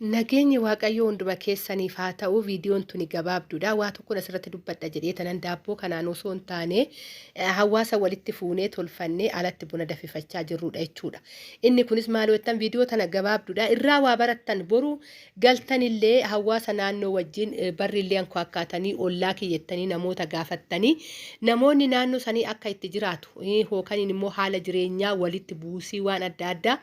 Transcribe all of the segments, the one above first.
Nageenyi waaqayyoo hunduma keessaniif haa ta'u viidiyoon tuni gabaabduudha. Waa tokko asirratti dubbadha jedhee tanan daabboo kanaan osoo hin taane hawaasa walitti fuunee tolfannee alatti buna danfifachaa jirrudha jechuudha. Inni kunis maal jettan viidiyoo tana gabaabduudha. Irraa waa barattan boru galtanillee hawaasa naannoo wajjin barrillee anko akkaatanii ollaa kiyyettanii namoota gaafattanii namoonni naannoo sanii akka itti jiraatu hookaniin immoo haala jireenyaa walitti buusii waan adda addaa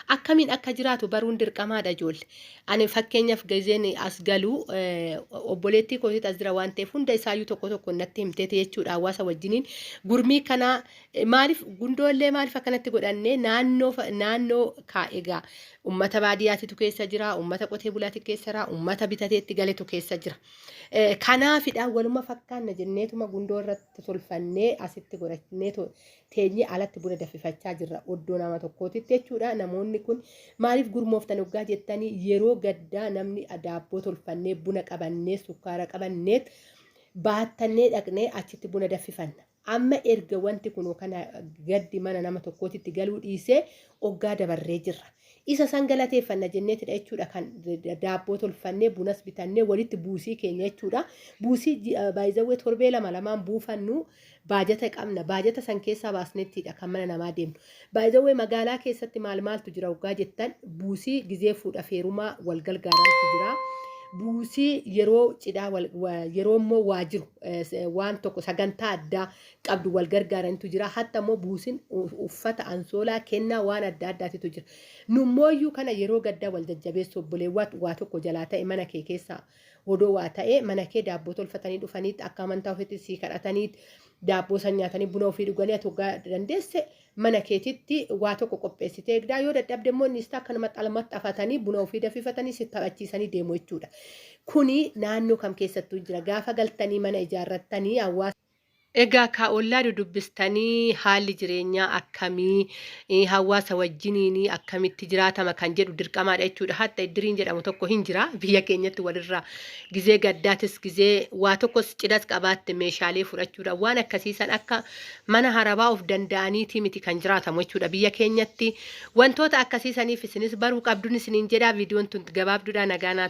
akkamiin akka jiraatu baruun dirqamaadha ijoollee. Ani fakkeenyaaf gazeen as galuu obboleettii kootiit as jira waan ta'eef hunda isaayyuu tokko tokko natti himteeti jechuudha hawaasa wajjiniin gurmii kana maaliif gundoollee maaliif akkanatti godhannee naannoo egaa ummata baadiyyaatitu keessa jira ummata qotee bulaati keessa jira ummata bitateetti galetu keessa jira. Kanaafidha waluma fakkaanna jenneetuma gundoo irratti tolfannee asitti godhannee teenyee alatti buna danfifachaa jirra oddoo nama tokkootitti jechuudha. Namoonni kun maaliif gurmooftan hoggaa jettanii yeroo gaddaa namni daabboo tolfannee buna qabannee sukkaara qabannee baattannee dhaqnee achitti buna danfifanna. Amma erga wanti kun kana gaddi mana nama tokkootitti galuu dhiisee hoggaa dabarree jirra. Isa san galateeffanna jenneetidha jechuudha kan daabboo tolfannee bunas bitannee walitti buusii keenya jechuudha. Buusii baay'izawwee torbee lamaan buufannu baajata qabna. Baajata san keessaa baasnettidha kan mana namaa deemnu. Baay'izawwee magaalaa keessatti maaltu jira hoggaa jettan buusii gizee fuudha feerumaa wal gargaarantu jira. Buusii yeroo cidhaa yeroo immoo waa jiru waan tokko sagantaa addaa qabdu wal gargaarantu jira. Hatta immoo buusiin uffata ansoolaa kennaa waan adda addaatitu jira. Nummooyyuu kana yeroo gaddaa wal jajjabeessu obboleewwan waa tokko jalaa ta'e mana kee keessaa odoo waa ta'e mana kee daabboo tolfatanii dhufaniitti akka amantaa ofiitti sii kadhataniitti daabboo san nyaatanii buna ofii dhuganii ati hoggaa dandeesse mana keetitti waa tokko qopheessitee eegdaa yoo dadhabde immoo innis akkanumatti almatti afatanii buna ofii danfifatanii si taphachiisanii deemu jechuudha. Kuni naannoo kam keessattuu jira gaafa galtanii mana ijaarrattanii hawaasa. Egaa kaa'ollaa dudubbistanii haalli jireenyaa akkamii hawaasa wajjiniin akkamitti jiraatama kan jedhu dirqamaadha jechuudha. Hatta iddiriin jedhamu tokko hin jira biyya keenyatti walirraa gizee gaddaatis gizee waa tokkos cidhas qabaatte meeshaalee fudhachuudha. Waan akkasiisan akka mana harabaa of danda'aniiti miti kan jiraatamu jechuudha biyya keenyatti. Wantoota akkasiisaniif isinis baruu qabduun isiniin jedhaa viidiyoon tun gabaabduudha nagaa.